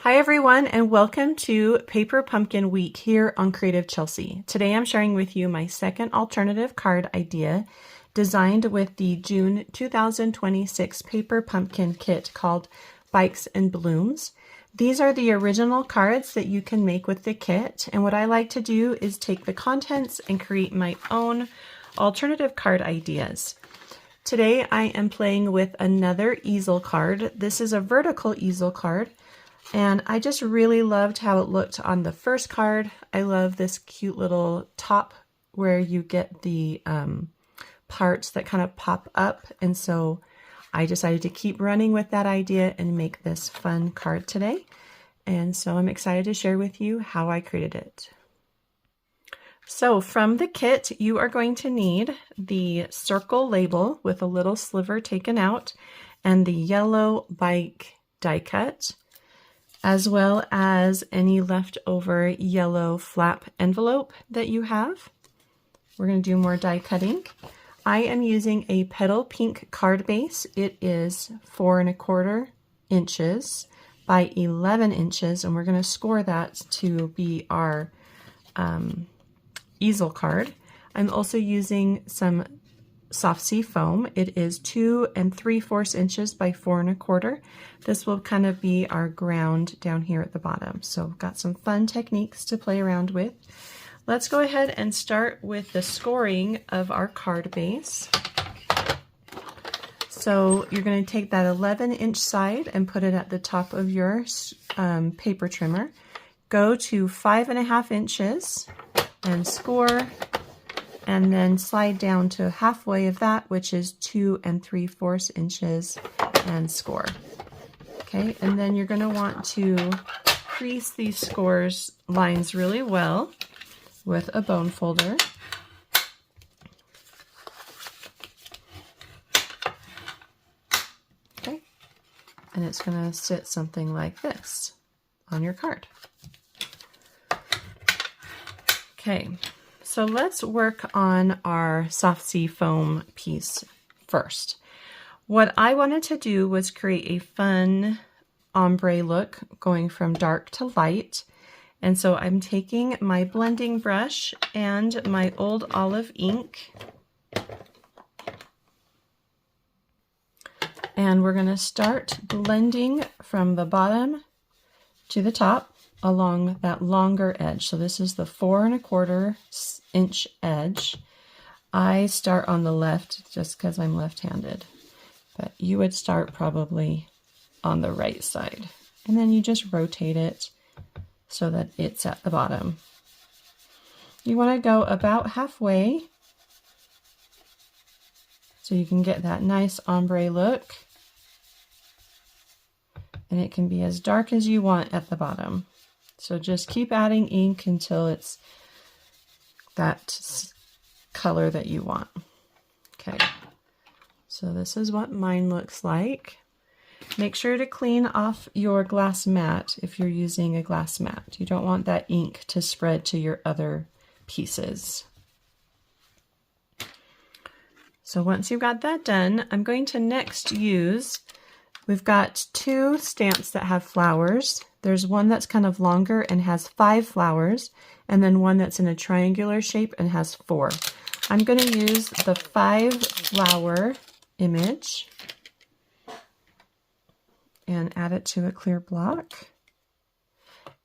Hi everyone, and welcome to Paper Pumpkin Week here on Creative Chelsea. Today I'm sharing with you my second alternative card idea designed with the June 2026 Paper Pumpkin kit called Bikes and Blooms. These are the original cards that you can make with the kit, and what I like to do is take the contents and create my own alternative card ideas. Today I am playing with another easel card. This is a vertical easel card. And I just really loved how it looked on the first card. I love this cute little top where you get the parts that kind of pop up. And so I decided to keep running with that idea and make this fun card today. And so I'm excited to share with you how I created it. So from the kit, you are going to need the circle label with a little sliver taken out and the yellow bike die cut, as well as any leftover yellow flap envelope that you have. We're going to do more die cutting. I am using a petal pink card base. It is 4 1/4 inches by 11 inches, and we're going to score that to be our easel card. I'm also using some soft sea foam. It is 2 3/4 inches by 4 1/4. This will kind of be our ground down here at the bottom. So we've got some fun techniques to play around with. Let's go ahead and start with the scoring of our card base. So you're going to take that 11-inch side and put it at the top of your paper trimmer. Go to 5 1/2 inches and score, and then slide down to halfway of that, which is 2 3/4 inches, and score. Okay, and then you're going to want to crease these scores lines really well with a bone folder. Okay, and it's going to sit something like this on your card. Okay. So let's work on our soft sea foam piece first. What I wanted to do was create a fun ombre look going from dark to light. And so I'm taking my blending brush and my old olive ink, and we're going to start blending from the bottom to the top along that longer edge. So this is the 4 1/4 inch edge. I start on the left just because I'm left-handed, but you would start probably on the right side. And then you just rotate it so that it's at the bottom. You want to go about halfway so you can get that nice ombre look. And it can be as dark as you want at the bottom. So just keep adding ink until it's that color that you want. Okay, so this is what mine looks like. Make sure to clean off your glass mat if you're using a glass mat. You don't want that ink to spread to your other pieces. So once you've got that done, I'm going to next use, we've got 2 stamps that have flowers. There's one that's kind of longer and has 5 flowers, and then one that's in a triangular shape and has 4. I'm going to use the 5 flower image and add it to a clear block.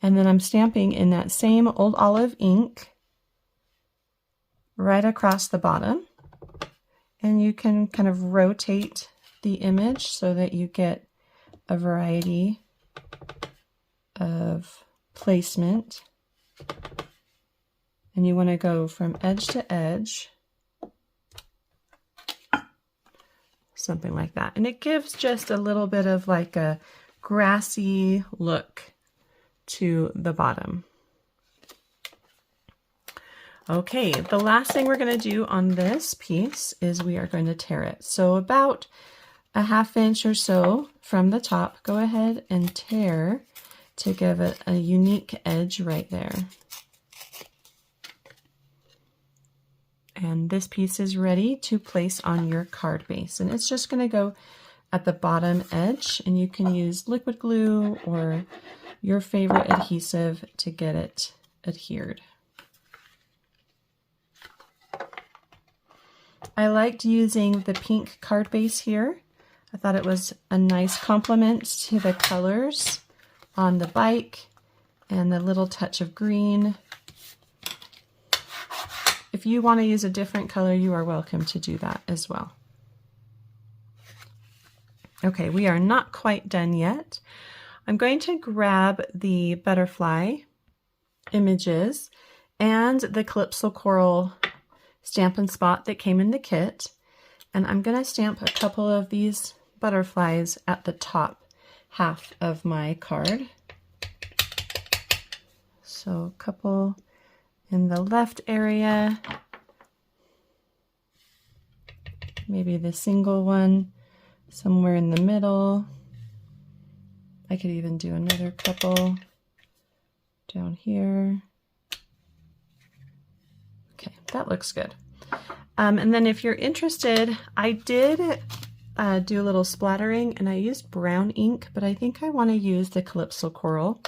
And then I'm stamping in that same old olive ink right across the bottom. And you can kind of rotate the image so that you get a variety of placement, and you want to go from edge to edge, something like that, and it gives just a little bit of like a grassy look to the bottom. Okay, the last thing we're going to do on this piece is we are going to tear it. So about a 1/2 inch or so from the top, go ahead and tear to give it a unique edge right there. And this piece is ready to place on your card base. And it's just going to go at the bottom edge, and you can use liquid glue or your favorite adhesive to get it adhered. I liked using the pink card base here. I thought it was a nice complement to the colors on the bike and the little touch of green. If you want to use a different color, you are welcome to do that as well. Okay, we are not quite done yet. I'm going to grab the butterfly images and the Calypso Coral Stamp and Spot that came in the kit, and I'm going to stamp a couple of these butterflies at the top half of my card. So a couple in the left area, maybe the single one somewhere in the middle. I could even do another couple down here. Okay, that looks good. And then if you're interested, I did do a little splattering and I used brown ink, but I think I want to use the Calypso Coral.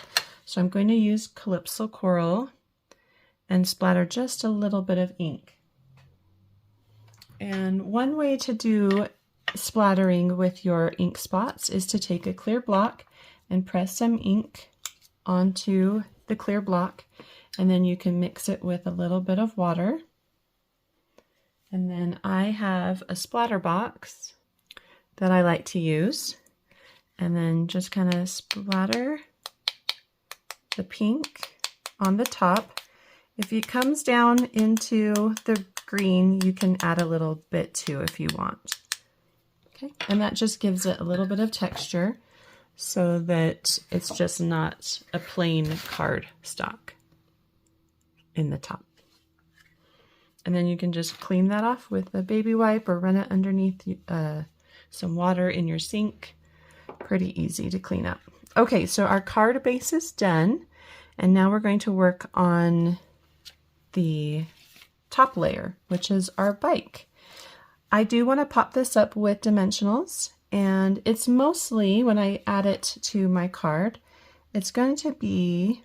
So I'm going to use Calypso Coral and splatter just a little bit of ink. And one way to do splattering with your ink spots is to take a clear block and press some ink onto the clear block, and then you can mix it with a little bit of water. And then I have a splatter box that I like to use, and then just kind of splatter the pink on the top. If it comes down into the green, you can add a little bit too if you want. Okay, and that just gives it a little bit of texture so that it's just not a plain card stock in the top. And then you can just clean that off with a baby wipe or run it underneath some water in your sink. Pretty easy to clean up. Okay, so our card base is done, and now we're going to work on the top layer, which is our bike. I do want to pop this up with dimensionals, and it's mostly, when I add it to my card, it's going to be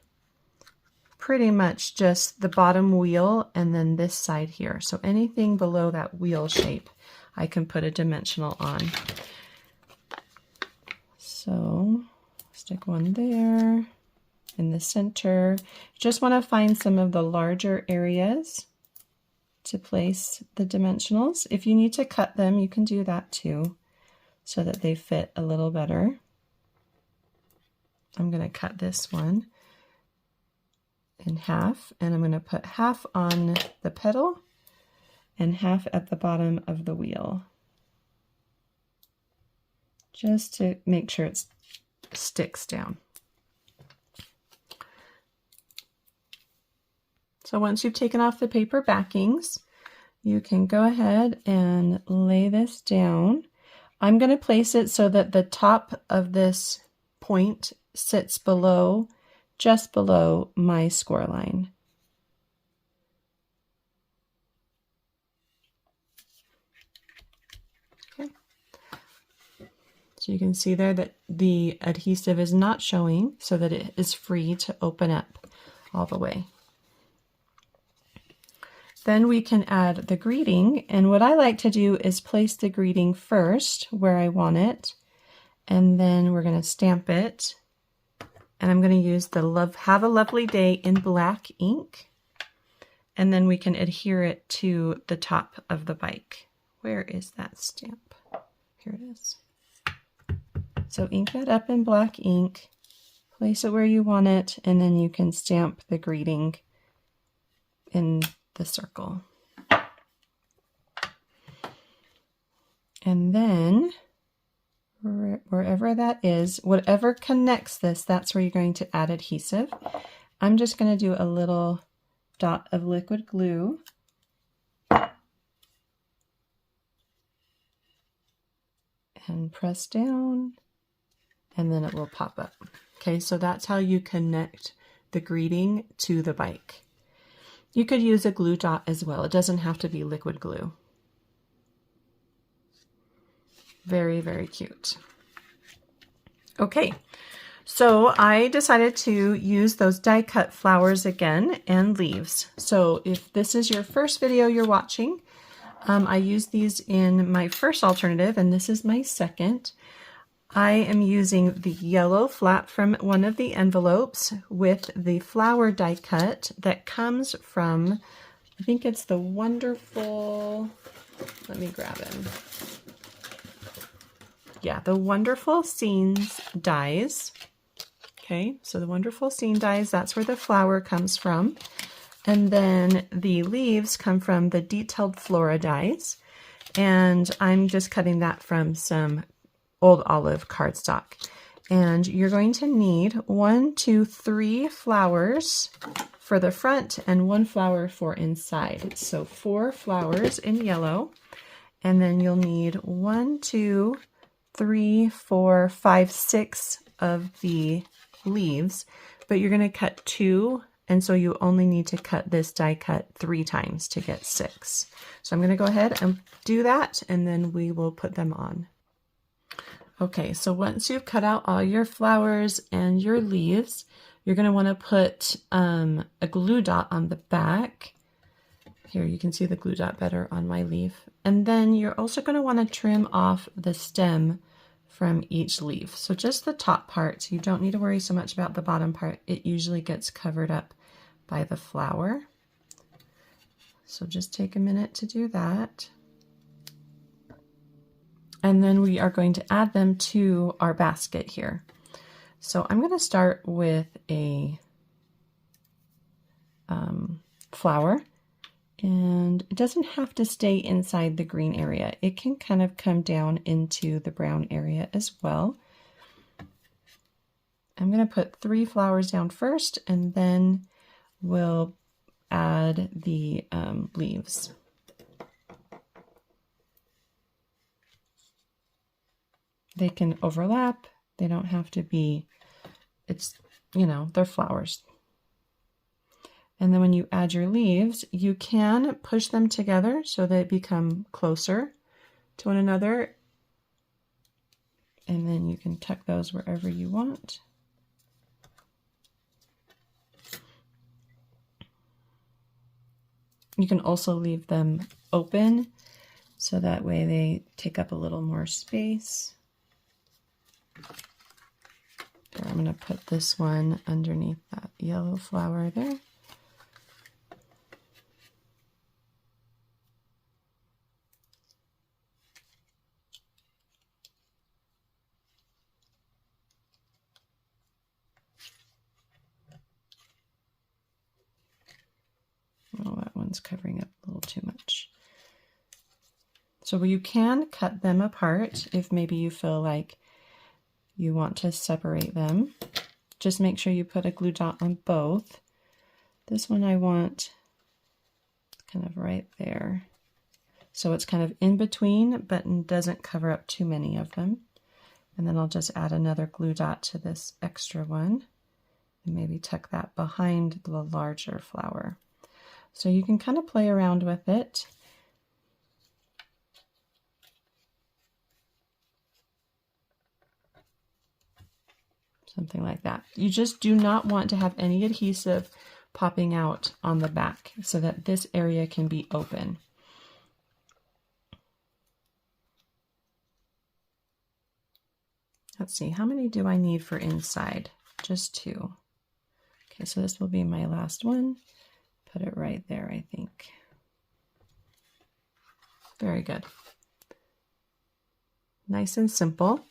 pretty much just the bottom wheel and then this side here. So anything below that wheel shape, I can put a dimensional on. So stick one there in the center. Just want to find some of the larger areas to place the dimensionals. If you need to cut them, you can do that too, so that they fit a little better. I'm going to cut this one in half, and I'm going to put half on the pedal and half at the bottom of the wheel, just to make sure it sticks down. So once you've taken off the paper backings, you can go ahead and lay this down. I'm going to place it so that the top of this point sits below, just below my score line. Okay. So you can see there that the adhesive is not showing, so that it is free to open up all the way. Then we can add the greeting, and what I like to do is place the greeting first where I want it, and then we're going to stamp it, and I'm going to use the Have a Lovely Day in black ink, and then we can adhere it to the top of the bike. Where is that stamp? Here it is. So ink that up in black ink, place it where you want it, and then you can stamp the greeting in the circle. And then wherever that is, whatever connects this, that's where you're going to add adhesive. I'm just going to do a little dot of liquid glue and press down, and then it will pop up. Okay, so that's how you connect the greeting to the bike. You could use a glue dot as well. It doesn't have to be liquid glue. Very, very cute. Okay, So I decided to use those die cut flowers again and leaves. So if this is your first video you're watching, I used these in my first alternative and this is my second. I am using the yellow flap from one of the envelopes with the flower die cut that comes from, I think it's the wonderful, let me grab him. Yeah, the Wonderful Scenes dies. Okay, so the Wonderful Scene dies, that's where the flower comes from. And then the leaves come from the Detailed Flora dies. And I'm just cutting that from some Old Olive cardstock. And you're going to need 1, 2, 3 flowers for the front and 1 flower for inside. So 4 flowers in yellow. And then you'll need 1, 2, 3, 4, 5, 6 of the leaves, but you're going to cut 2, and so you only need to cut this die cut 3 times to get 6. So I'm going to go ahead and do that, and then we will put them on. Okay, so once you've cut out all your flowers and your leaves, you're going to want to put a glue dot on the back. Here you can see the glue dot better on my leaf. And then you're also going to want to trim off the stem from each leaf. So just the top part. You don't need to worry so much about the bottom part. It usually gets covered up by the flower. So just take a minute to do that. And then we are going to add them to our basket here. So I'm going to start with a flower. And it doesn't have to stay inside the green area. It can kind of come down into the brown area as well. I'm going to put 3 flowers down first, and then we'll add the leaves. They can overlap. They don't have to be, it's, you know, they're flowers. And then when you add your leaves, you can push them together so they become closer to one another. And then you can tuck those wherever you want. You can also leave them open so that way they take up a little more space. There, I'm going to put this one underneath that yellow flower there. Oh, that one's covering up a little too much. So you can cut them apart if maybe you feel like you want to separate them. Just make sure you put a glue dot on both. This one I want kind of right there. So it's kind of in between, but doesn't cover up too many of them. And then I'll just add another glue dot to this extra one and maybe tuck that behind the larger flower. So you can kind of play around with it. Something like that. You just do not want to have any adhesive popping out on the back so that this area can be open. Let's see, how many do I need for inside? Just 2. Okay, so this will be my last one. Put it right there, I think. Very good. Nice and simple.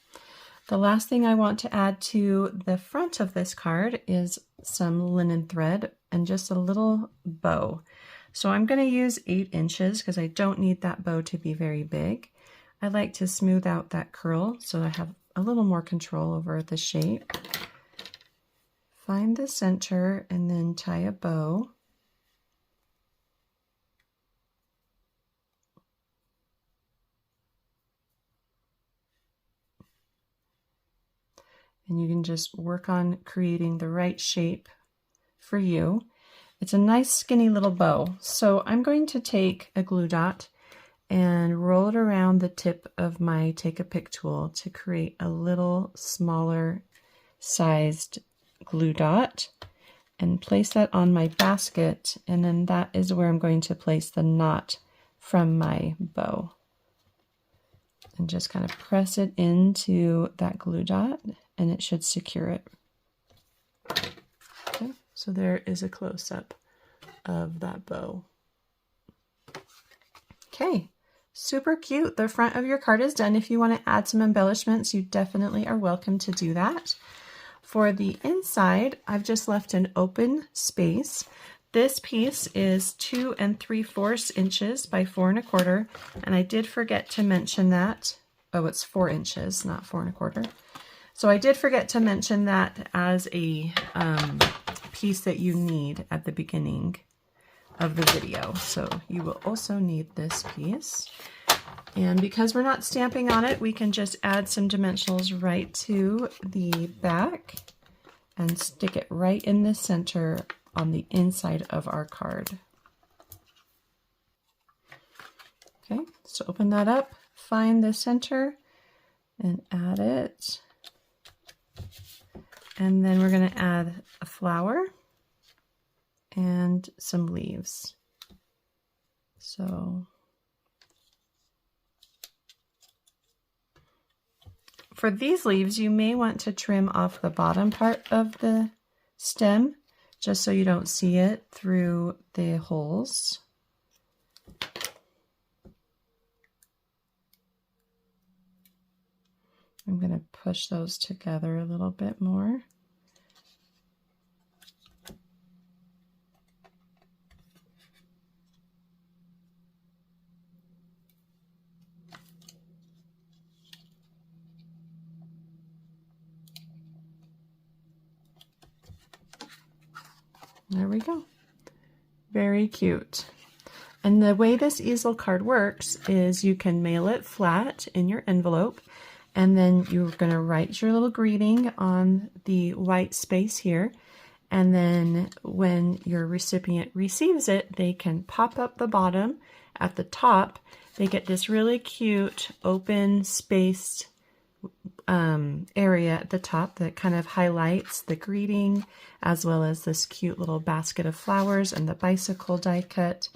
The last thing I want to add to the front of this card is some linen thread and just a little bow. So I'm going to use 8 inches because I don't need that bow to be very big. I like to smooth out that curl so I have a little more control over the shape. Find the center and then tie a bow. And you can just work on creating the right shape for you. It's a nice skinny little bow. So I'm going to take a glue dot and roll it around the tip of my Take a Pick tool to create a little smaller sized glue dot and place that on my basket, and then that is where I'm going to place the knot from my bow. And just kind of press it into that glue dot and it should secure it. Okay, so there is a close-up of that bow. Okay, super cute. The front of your card is done. If you want to add some embellishments, you definitely are welcome to do that. For the inside, I've just left an open space. This piece is 2 3/4 inches by 4 1/4, and I did forget to mention that. Oh, it's 4 inches, not 4 1/4. So I did forget to mention that as a piece that you need at the beginning of the video. So you will also need this piece. And because we're not stamping on it, we can just add some dimensionals right to the back and stick it right in the center on the inside of our card. Okay, so open that up, find the center and add it. And then we're going to add a flower and some leaves. So for these leaves, you may want to trim off the bottom part of the stem just so you don't see it through the holes. I'm going to push those together a little bit more. There we go. Very cute. And the way this easel card works is you can mail it flat in your envelope, and then you're going to write your little greeting on the white space here. And then when your recipient receives it, they can pop up the bottom. At the top, they get this really cute open spaced area at the top that kind of highlights the greeting, as well as this cute little basket of flowers and the bicycle die cut,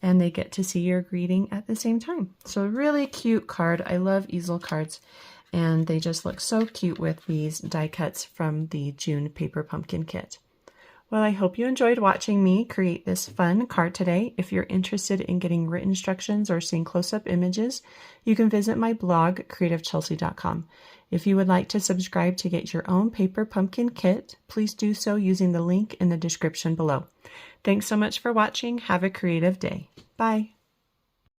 and they get to see your greeting at the same time. So a really cute card. I love easel cards, and they just look so cute with these die cuts from the June Paper Pumpkin Kit. Well, I hope you enjoyed watching me create this fun card today. If you're interested in getting written instructions or seeing close-up images, you can visit my blog, creativechelsea.com. If you would like to subscribe to get your own Paper Pumpkin Kit, please do so using the link in the description below. Thanks so much for watching. Have a creative day. Bye.